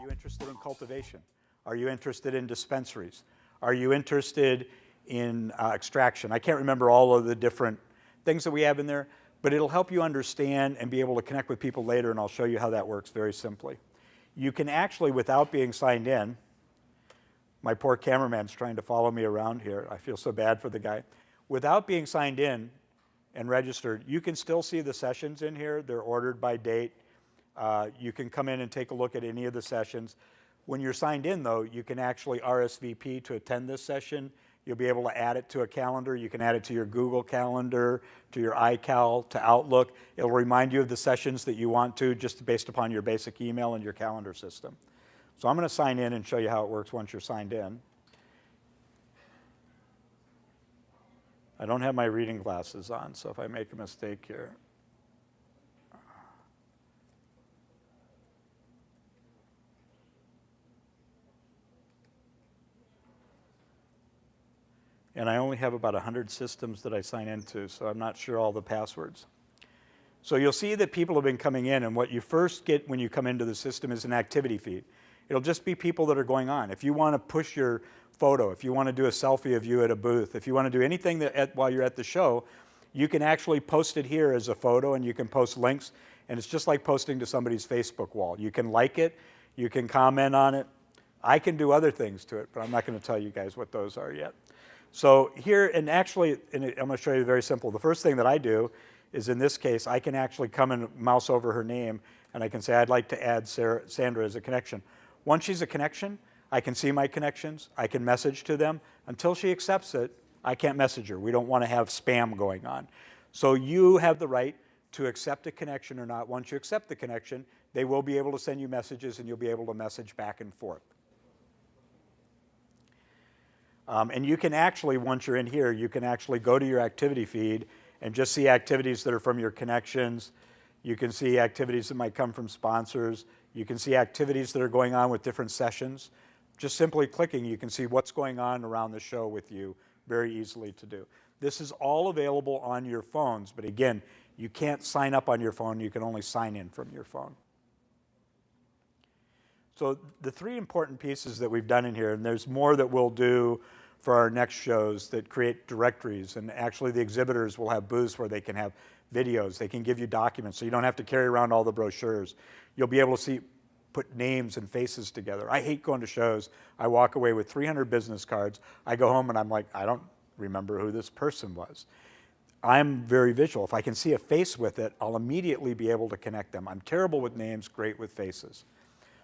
you interested in cultivation? Are you interested in dispensaries? Are you interested in extraction? I can't remember all of the different things that we have in there, but it'll help you understand and be able to connect with people later, and I'll show you how that works very simply. You can actually, without being signed in, my poor cameraman's trying to follow me around here. I feel so bad for the guy. Without being signed in and registered, you can still see the sessions in here. They're ordered by date. You can come in and take a look at any of the sessions. When you're signed in, though, you can actually RSVP to attend this session. You'll be able to add it to a calendar. You can add it to your Google Calendar, to your iCal, to Outlook. It'll remind you of the sessions that you want to, just based upon your basic email and your calendar system. So I'm going to sign in and show you how it works once you're signed in. I don't have my reading glasses on, so if I make a mistake here. And I only have about 100 systems that I sign into, so I'm not sure all the passwords. So you'll see that people have been coming in, and what you first get when you come into the system is an activity feed. It'll just be people that are going on. If you want to push your photo, if you want to do a selfie of you at a booth, if you want to do anything while you're at the show, you can actually post it here as a photo, and you can post links, and it's just like posting to somebody's Facebook wall. You can like it, you can comment on it. I can do other things to it, but I'm not going to tell you guys what those are yet. So here, and actually, I'm going to show you very simple. The first thing that I do is, in this case, I can actually come and mouse over her name, and I can say, I'd like to add Sandra as a connection. Once she's a connection, I can see my connections. I can message to them. Until she accepts it, I can't message her. We don't want to have spam going on. So you have the right to accept a connection or not. Once you accept the connection, they will be able to send you messages, and you'll be able to message back and forth. And you can actually, once you're in here, you can actually go to your activity feed and just see activities that are from your connections. You can see activities that might come from sponsors. You can see activities that are going on with different sessions. Just simply clicking, you can see what's going on around the show with you very easily to do. This is all available on your phones, but again, you can't sign up on your phone. You can only sign in from your phone. So the three important pieces that we've done in here, and there's more that we'll do for our next shows that create directories, and actually the exhibitors will have booths where they can have videos, they can give you documents, so you don't have to carry around all the brochures. You'll be able to put names and faces together. I hate going to shows. I walk away with 300 business cards. I go home and I'm like, I don't remember who this person was. I'm very visual. If I can see a face with it, I'll immediately be able to connect them. I'm terrible with names, great with faces.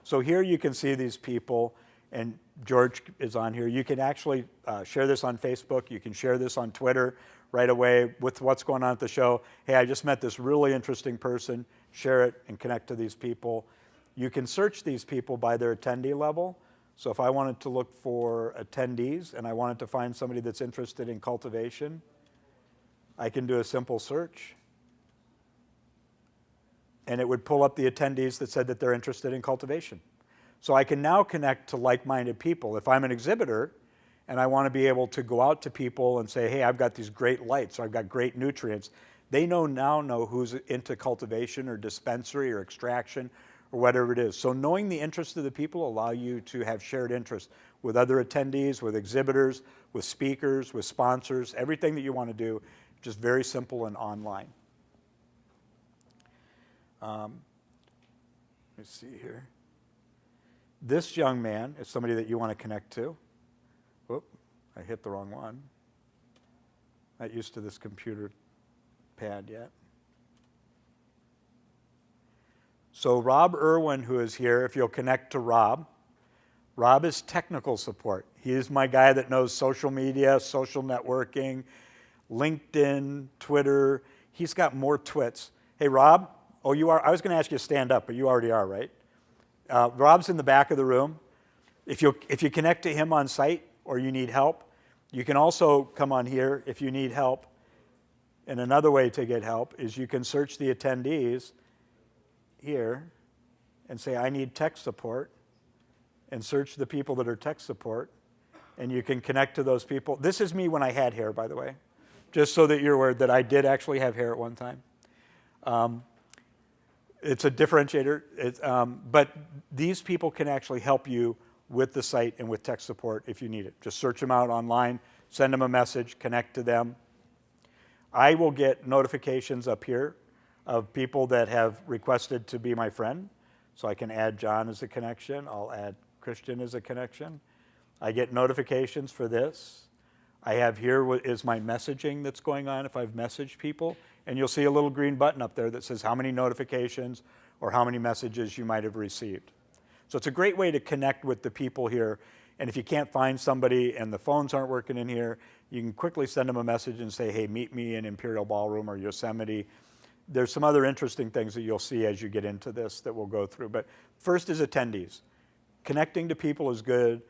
So here you can see these people, and George is on here. You can actually share this on Facebook. You can share this on Twitter right away with what's going on at the show. Hey, I just met this really interesting person. Share it and connect to these people. You can search these people by their attendee level. So if I wanted to look for attendees and I wanted to find somebody that's interested in cultivation, I can do a simple search. And it would pull up the attendees that said that they're interested in cultivation. So I can now connect to like-minded people. If I'm an exhibitor and I want to be able to go out to people and say, hey, I've got these great lights, or I've got great nutrients, they now know who's into cultivation or dispensary or extraction or whatever it is. So knowing the interests of the people allow you to have shared interests with other attendees, with exhibitors, with speakers, with sponsors, everything that you want to do, just very simple and online. Let me see here. This young man is somebody that you want to connect to. Whoop, I hit the wrong one. Not used to this computer pad yet. So Rob Irwin, who is here, if you'll connect to Rob. Rob is technical support. He is my guy that knows social media, social networking, LinkedIn, Twitter. He's got more twits. Hey, Rob. Oh, you are? I was going to ask you to stand up, but you already are, right? Rob's in the back of the room. If you connect to him on site or you need help, you can also come on here if you need help. And another way to get help is you can search the attendees here and say, I need tech support, and search the people that are tech support, and you can connect to those people. This is me when I had hair, by the way, just so that you're aware that I did actually have hair at one time. It's a differentiator. But these people can actually help you with the site and with tech support if you need it. Just search them out online, send them a message, connect to them. I will get notifications up here of people that have requested to be my friend. So I can add John as a connection. I'll add Christian as a connection. I get notifications for this. I have here what is my messaging that's going on if I've messaged people. And you'll see a little green button up there that says how many notifications or how many messages you might have received. So it's a great way to connect with the people here. And if you can't find somebody and the phones aren't working in here, you can quickly send them a message and say, hey, meet me in Imperial Ballroom or Yosemite. There's some other interesting things that you'll see as you get into this that we'll go through. But first is attendees. Connecting to people is good.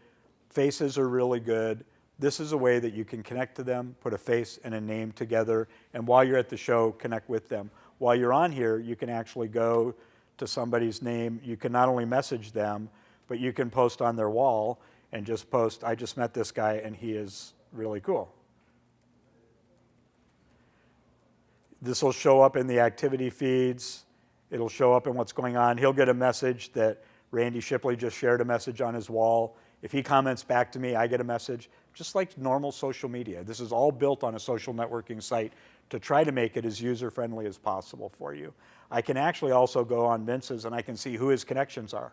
Faces are really good. This is a way that you can connect to them, put a face and a name together, and while you're at the show, connect with them. While you're on here, you can actually go to somebody's name. You can not only message them, but you can post on their wall and just post, I just met this guy and he is really cool. This will show up in the activity feeds. It'll show up in what's going on. He'll get a message that Randy Shipley just shared a message on his wall. If he comments back to me, I get a message, just like normal social media. This is all built on a social networking site to try to make it as user-friendly as possible for you. I can actually also go on Vince's and I can see who his connections are.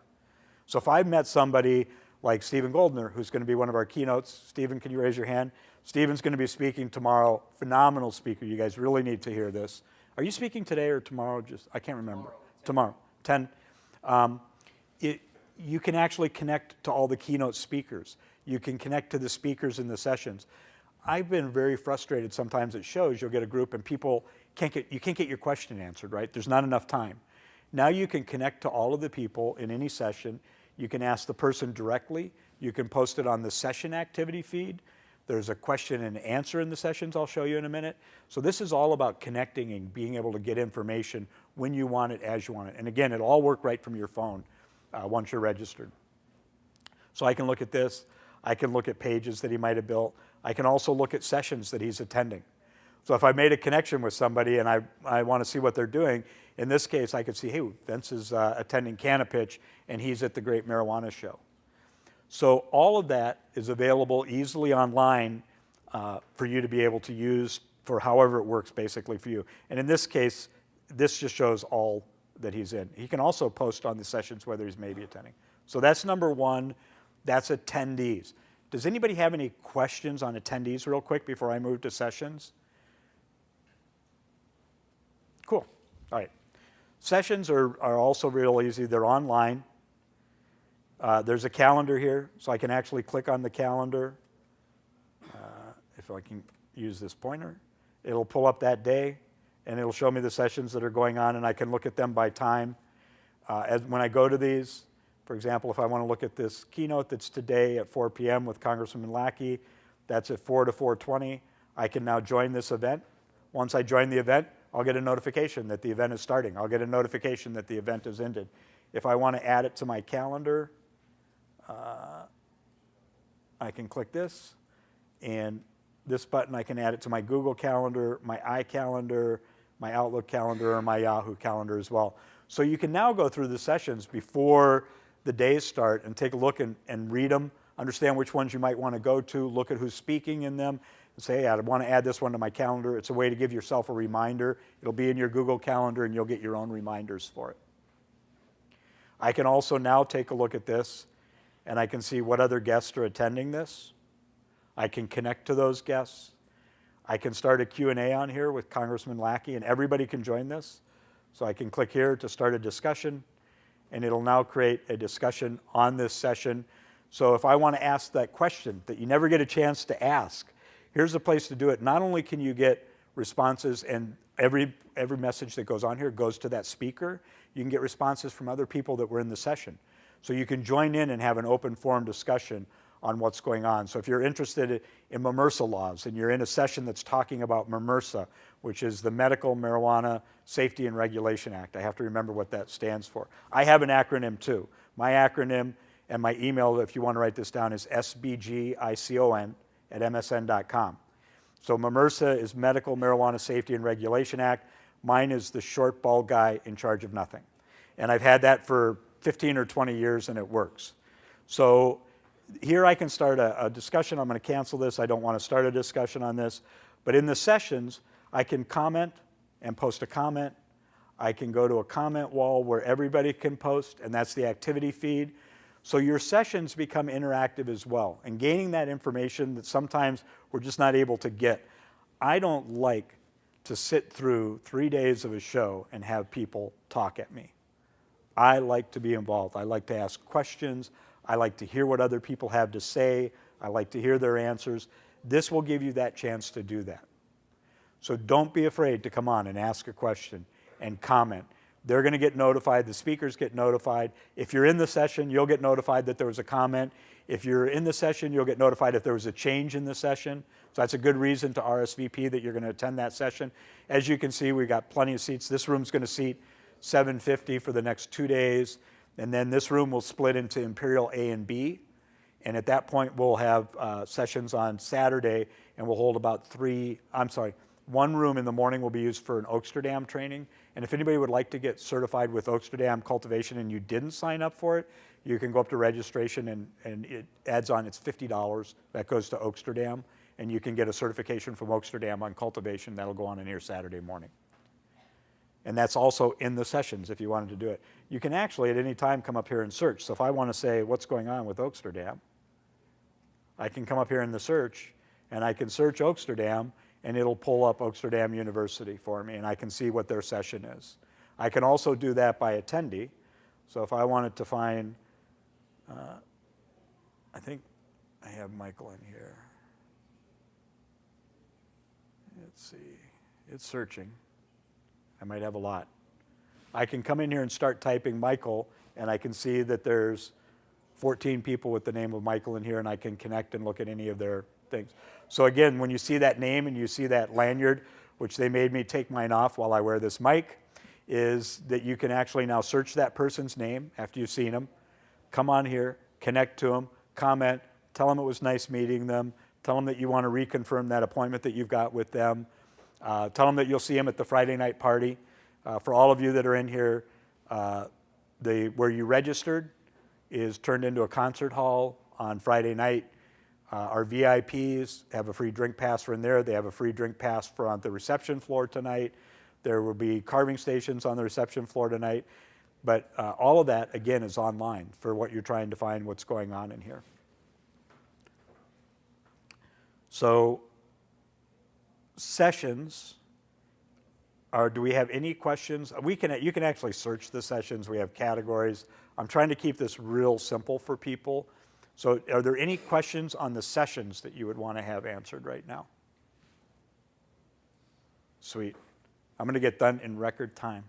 So if I've met somebody like Stephen Goldner, who's going to be one of our keynotes. Stephen, can you raise your hand? Stephen's going to be speaking tomorrow. Phenomenal speaker. You guys really need to hear this. Are you speaking today or tomorrow? I can't remember. Tomorrow, 10. You can actually connect to all the keynote speakers. You can connect to the speakers in the sessions. I've been very frustrated sometimes at shows. You'll get a group and people can't get your question answered, right? There's not enough time. Now you can connect to all of the people in any session. You can ask the person directly. You can post it on the session activity feed. There's a question and answer in the sessions I'll show you in a minute. So this is all about connecting and being able to get information when you want it, as you want it. And again, it'll all work right from your phone once you're registered. So I can look at this. I can look at pages that he might have built. I can also look at sessions that he's attending. So if I made a connection with somebody and I want to see what they're doing, in this case, I could see, hey, Vince is attending Cannabis and he's at the Great Marijuana Show. So all of that is available easily online for you to be able to use for however it works basically for you. And in this case, this just shows all that he's in. He can also post on the sessions whether he's maybe attending. So that's number one. That's attendees. Does anybody have any questions on attendees real quick before I move to sessions? Cool. All right. Sessions are also real easy. They're online. There's a calendar here, so I can actually click on the calendar. If I can use this pointer, it'll pull up that day, and it'll show me the sessions that are going on, and I can look at them by time. When I go to these, for example, if I want to look at this keynote that's today at 4 p.m. with Congressman Lackey, that's at 4 to 4:20. I can now join this event. Once I join the event, I'll get a notification that the event is starting. I'll get a notification that the event has ended. If I want to add it to my calendar, I can click this, and this button I can add it to my Google Calendar, my iCalendar, my Outlook calendar, or my Yahoo calendar as well. So you can now go through the sessions before the days start and take a look and read them, understand which ones you might want to go to, look at who's speaking in them, and say, hey, I want to add this one to my calendar. It's a way to give yourself a reminder. It'll be in your Google Calendar, and you'll get your own reminders for it. I can also now take a look at this, and I can see what other guests are attending this. I can connect to those guests. I can start a Q&A on here with Congressman Lackey, and everybody can join this. So I can click here to start a discussion, and it'll now create a discussion on this session. So if I want to ask that question that you never get a chance to ask, here's a place to do it. Not only can you get responses, and every message that goes on here goes to that speaker, you can get responses from other people that were in the session. So you can join in and have an open forum discussion on what's going on. So if you're interested in MMRSA laws and you're in a session that's talking about MMRSA, which is the Medical Marijuana Safety and Regulation Act, I have to remember what that stands for. I have an acronym too. My acronym and my email, if you want to write this down, is sbgicon@msn.com. So MMRSA is Medical Marijuana Safety and Regulation Act. Mine is the short, bald guy in charge of nothing. And I've had that for 15 or 20 years and it works. So here I can start a discussion. I'm going to cancel this. I don't want to start a discussion on this. But in the sessions, I can comment and post a comment. I can go to a comment wall where everybody can post, and that's the activity feed. So your sessions become interactive as well, and gaining that information that sometimes we're just not able to get. I don't like to sit through 3 days of a show and have people talk at me. I like to be involved. I like to ask questions. I like to hear what other people have to say. I like to hear their answers. This will give you that chance to do that. So don't be afraid to come on and ask a question and comment. They're going to get notified. The speakers get notified. If you're in the session, you'll get notified that there was a comment. If you're in the session, you'll get notified if there was a change in the session. So that's a good reason to RSVP that you're going to attend that session. As you can see, we've got plenty of seats. This room's going to seat 750 for the next 2 days. And then this room will split into Imperial A and B. And at that point, we'll have sessions on Saturday, and we'll hold about one room in the morning will be used for an Oaksterdam training. And if anybody would like to get certified with Oaksterdam cultivation and you didn't sign up for it, you can go up to registration and it adds on, it's $50. That goes to Oaksterdam. And you can get a certification from Oaksterdam on cultivation. That'll go on in here Saturday morning. And that's also in the sessions if you wanted to do it. You can actually at any time come up here and search. So if I want to say what's going on with Oaksterdam, I can come up here in the search and I can search Oaksterdam and it'll pull up Oaksterdam University for me and I can see what their session is. I can also do that by attendee. So if I wanted to find, I think I have Michael in here. Let's see, it's searching. I might have a lot. I can come in here and start typing Michael, and I can see that there's 14 people with the name of Michael in here, and I can connect and look at any of their things. So again, when you see that name and you see that lanyard, which they made me take mine off while I wear this mic, is that you can actually now search that person's name after you've seen them, come on here, connect to them, comment, tell them it was nice meeting them, tell them that you want to reconfirm that appointment that you've got with them. Tell them that you'll see them at the Friday night party. For all of you that are in here, where you registered is turned into a concert hall on Friday night. Our VIPs have a free drink pass for in there. They have a free drink pass for on the reception floor tonight. There will be carving stations on the reception floor tonight. But all of that, again, is online for what you're trying to find what's going on in here. So sessions do we have any questions? You can actually search the sessions. We have categories. I'm trying to keep this real simple for people. So are there any questions on the sessions that you would want to have answered right now? Sweet. I'm going to get done in record time.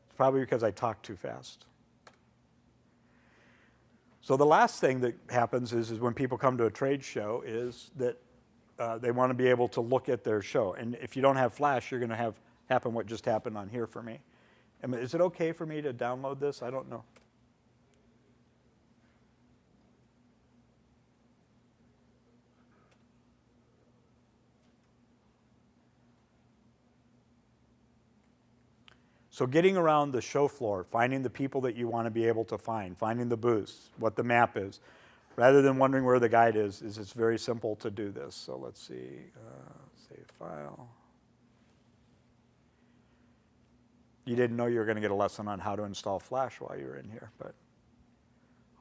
It's probably because I talk too fast. So the last thing that happens is when people come to a trade show is that they want to be able to look at their show. And if you don't have Flash, you're going to have happen what just happened on here for me. Is it okay for me to download this? I don't know. So getting around the show floor, finding the people that you want to be able to find, finding the booths, what the map is, rather than wondering where the guide is it's very simple to do this. So let's see, save file. You didn't know you were going to get a lesson on how to install Flash while you were in here, but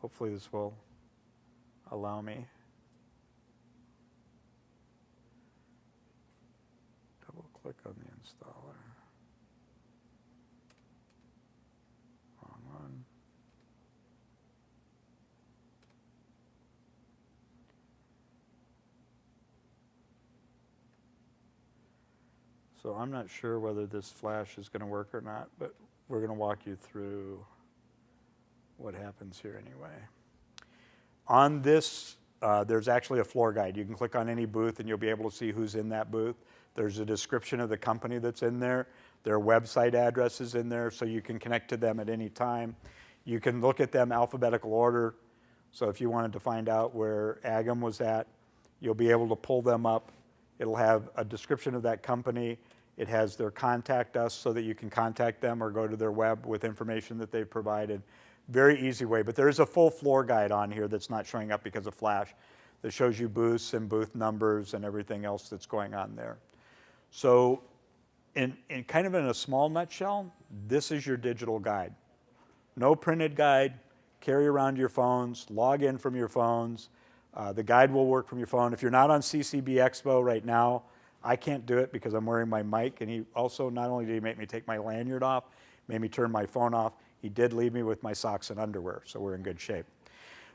hopefully this will allow me. Double click on the installer. Wrong one. So I'm not sure whether this Flash is going to work or not, but we're going to walk you through what happens here anyway. On this, there's actually a floor guide. You can click on any booth and you'll be able to see who's in that booth. There's a description of the company that's in there. Their website address is in there, so you can connect to them at any time. You can look at them alphabetical order. So if you wanted to find out where Agam was at, you'll be able to pull them up. It'll have a description of that company. It has their contact us so that you can contact them or go to their web with information that they've provided. Very easy way, but there is a full floor guide on here that's not showing up because of flash that shows you booths and booth numbers and everything else that's going on there. So in kind of in a small nutshell, this is your digital guide. No printed guide, carry around your phones, log in from your phones. The guide will work from your phone. If you're not on CCB Expo right now, I can't do it because I'm wearing my mic, and he also, not only did he make me take my lanyard off, made me turn my phone off, he did leave me with my socks and underwear, so we're in good shape.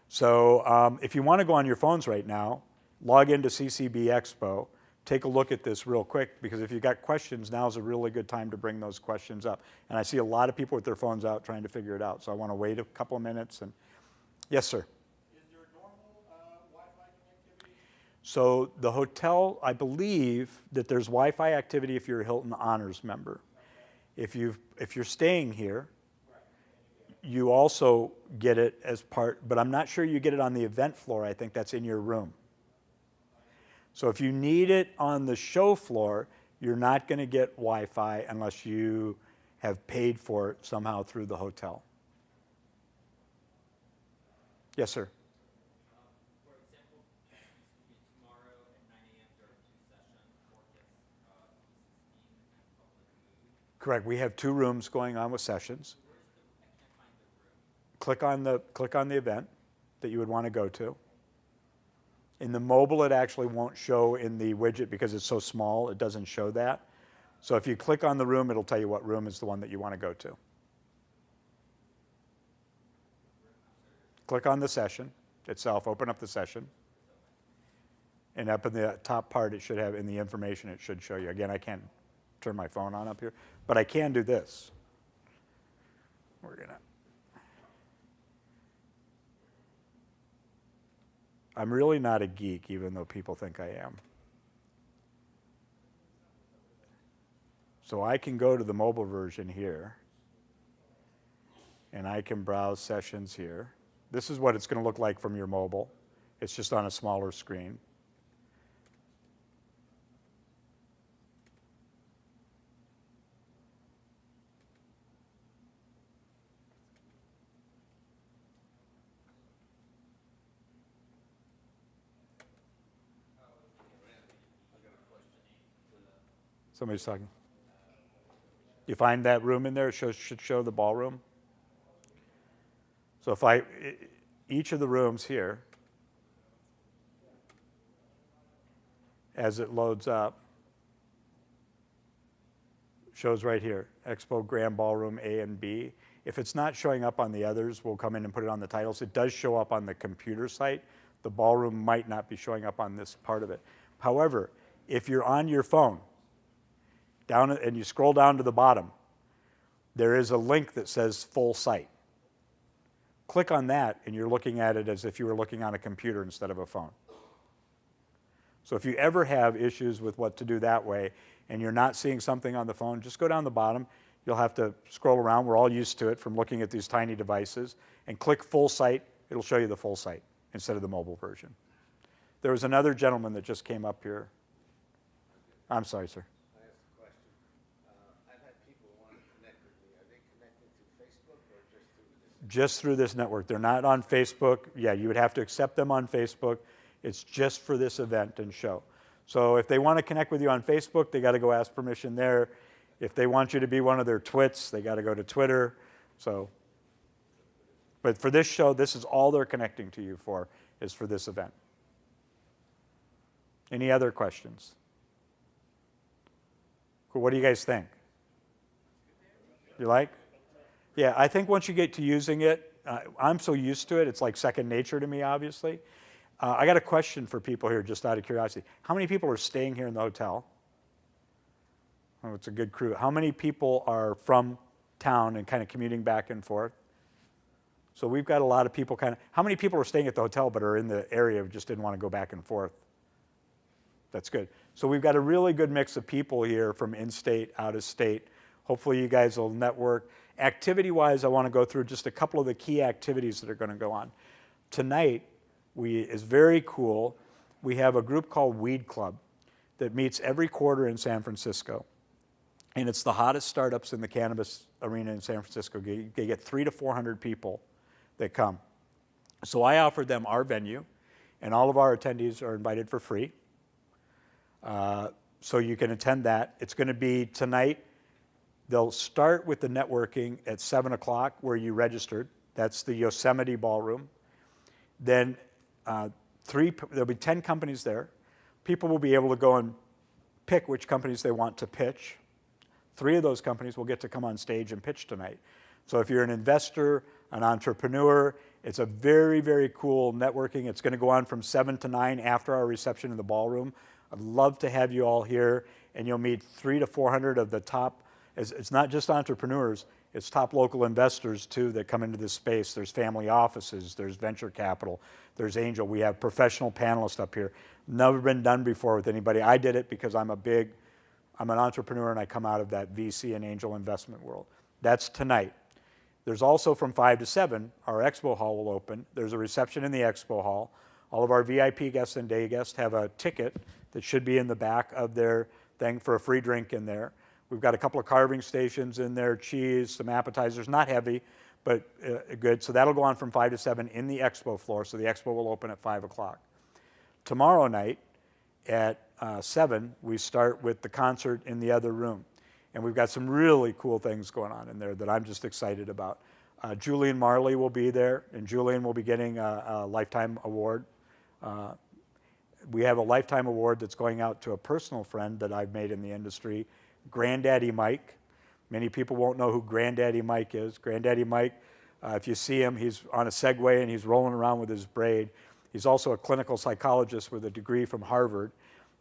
So if you want to go on your phones right now, log into CCB Expo, take a look at this real quick, because if you've got questions, now's a really good time to bring those questions up. And I see a lot of people with their phones out trying to figure it out, so I want to wait a couple of minutes. And yes, sir? Is there normal Wi-Fi connectivity? So the hotel, I believe that there's Wi-Fi activity if you're a Hilton Honors member. If you're staying here, you also get it as part, but I'm not sure you get it on the event floor. I think that's in your room. So if you need it on the show floor, you're not going to get Wi-Fi unless you have paid for it somehow through the hotel. Yes, sir. For example, tomorrow at 9 a.m. there are 2 sessions, Focus, E16, and Public Mood. Correct. We have 2 rooms going on with sessions. I can't find the room. Click on the event that you would want to go to. In the mobile, it actually won't show in the widget because it's so small, it doesn't show that. So if you click on the room, it'll tell you what room is the one that you want to go to. Click on the session itself, open up the session. And up in the top part, it should have, in the information, it should show you. Again, I can't turn my phone on up here, but I can do this. We're gonna. I'm really not a geek, even though people think I am. So I can go to the mobile version here, and I can browse sessions here. This is what it's going to look like from your mobile. It's just on a smaller screen. Somebody's talking. You find that room in there? It should show the ballroom. So if each of the rooms here, as it loads up, shows right here, Expo Grand Ballroom A and B. If it's not showing up on the others, we'll come in and put it on the titles. It does show up on the computer site. The ballroom might not be showing up on this part of it. However, if you're on your phone, down and you scroll down to the bottom, there is a link that says full site. Click on that and you're looking at it as if you were looking on a computer instead of a phone. So if you ever have issues with what to do that way and you're not seeing something on the phone, just go down the bottom. You'll have to scroll around. We're all used to it from looking at these tiny devices, and click full site. It'll show you the full site instead of the mobile version. There was another gentleman that just came up here. I'm sorry, sir. Just through this network. They're not on Facebook. Yeah, you would have to accept them on Facebook. It's just for this event and show. So if they want to connect with you on Facebook, they got to go ask permission there. If they want you to be one of their twits, they got to go to Twitter. So, but for this show, this is all they're connecting to you for, is for this event. Any other questions? Cool. What do you guys think? You like? Yeah, I think once you get to using it, I'm so used to it, it's like second nature to me, obviously. I got a question for people here, just out of curiosity. How many people are staying here in the hotel? Oh, it's a good crew. How many people are from town and kind of commuting back and forth? So we've got a lot of people kind of, how many people are staying at the hotel but are in the area and just didn't want to go back and forth? That's good. So we've got a really good mix of people here from in-state, out-of-state. Hopefully you guys will network. Activity-wise, I want to go through just a couple of the key activities that are going to go on. Tonight is very cool. We have a group called Weed Club that meets every quarter in San Francisco. and it's the hottest startups in the cannabis arena in San Francisco. They get 300 to 400 people that come. So I offered them our venue, and all of our attendees are invited for free. So you can attend that. It's going to be tonight. They'll start with the networking at 7 o'clock where you registered. That's the Yosemite Ballroom. Then there'll be 10 companies there. People will be able to go and pick which companies they want to pitch. 3 of those companies will get to come on stage and pitch tonight. So if you're an investor, an entrepreneur, it's a very, very cool networking. It's going to go on from 7 to 9 after our reception in the ballroom. I'd love to have you all here, and you'll meet 300 to 400 of the top. It's not just entrepreneurs, it's top local investors too that come into this space. There's family offices, there's venture capital, there's angel. We have professional panelists up here. Never been done before with anybody. I did it because I'm an entrepreneur and I come out of that VC and angel investment world. That's tonight. There's also from 5 to 7, our Expo hall will open. There's a reception in the Expo hall. All of our VIP guests and day guests have a ticket that should be in the back of their thing for a free drink in there. We've got a couple of carving stations in there, cheese, some appetizers, not heavy, but good. So that'll go on from 5 to 7 in the Expo floor. So the Expo will open at 5 o'clock. Tomorrow night at 7, we start with the concert in the other room. And we've got some really cool things going on in there that I'm just excited about. Julian Marley will be there, and Julian will be getting a Lifetime Award. We have a Lifetime Award that's going out to a personal friend that I've made in the industry, Granddaddy Mike. Many people won't know who Granddaddy Mike is. Granddaddy Mike, if you see him, he's on a Segway and he's rolling around with his braid. He's also a clinical psychologist with a degree from Harvard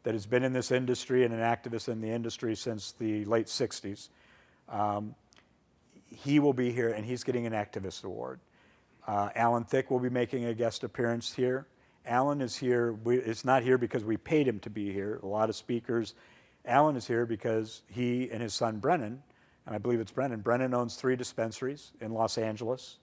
that has been in this industry and an activist in the industry since the late 60s. He will be here, and he's getting an activist award. Alan Thicke will be making a guest appearance here. Alan is here. It's not here because we paid him to be here. A lot of speakers. Alan is here because he and his son Brennan, and I believe it's Brennan owns 3 dispensaries in Los Angeles.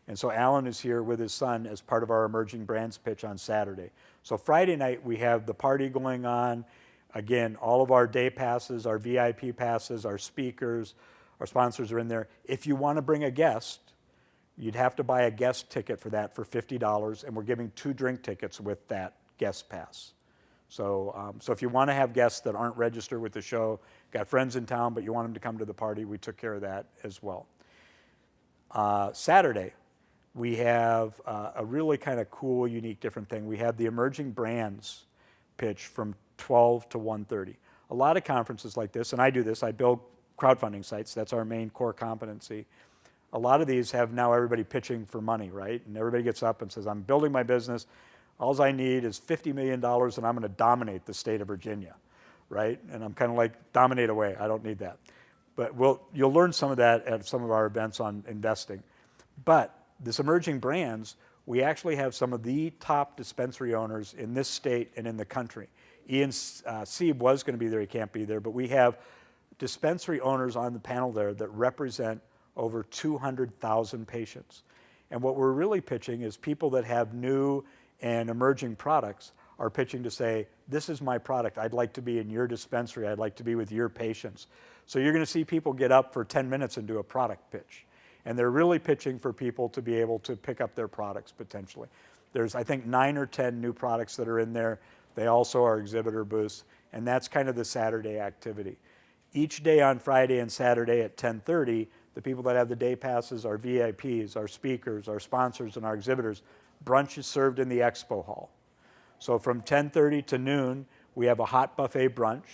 And so Alan is here with his son as part of our emerging brands pitch on Saturday. So Friday night we have the party going on. Again, all of our day passes, our VIP passes, our speakers, our sponsors are in there. If you want to bring a guest, you'd have to buy a guest ticket for that for $50, and we're giving 2 drink tickets with that guest pass. So if you want to have guests that aren't registered with the show, got friends in town, but you want them to come to the party, we took care of that as well. Saturday, we have a really kind of cool, unique, different thing. We have the emerging brands pitch from 12 to 1:30. A lot of conferences like this, and I do this, I build crowdfunding sites. That's our main core competency. A lot of these have now everybody pitching for money, right? And everybody gets up and says, I'm building my business. All I need is $50 million and I'm going to dominate the state of Virginia, right? And I'm kind of like, dominate away. I don't need that. But you'll learn some of that at some of our events on investing. But this emerging brands, we actually have some of the top dispensary owners in this state and in the country. Ian Sieb was going to be there. He can't be there. But we have dispensary owners on the panel there that represent over 200,000 patients. And what we're really pitching is people that have new and emerging products are pitching to say, this is my product. I'd like to be in your dispensary. I'd like to be with your patients. So you're going to see people get up for 10 minutes and do a product pitch. And they're really pitching for people to be able to pick up their products potentially. There's, I think, 9 or 10 new products that are in there. They also are exhibitor booths. And that's kind of the Saturday activity. Each day on Friday and Saturday at 10:30, the people that have the day passes, our VIPs, our speakers, our sponsors, and our exhibitors, brunch is served in the Expo hall. So from 10:30 to noon, we have a hot buffet brunch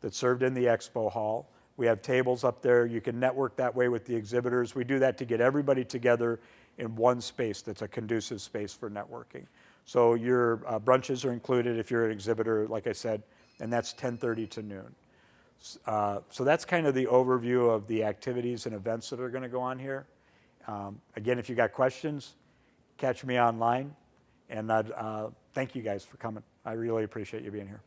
that's served in the Expo hall. We have tables up there. You can network that way with the exhibitors. We do that to get everybody together in one space that's a conducive space for networking. So your brunches are included if you're an exhibitor, like I said, and that's 10:30 to noon. So that's kind of the overview of the activities and events that are going to go on here. Again, if you got questions, catch me online. And thank you guys for coming. I really appreciate you being here.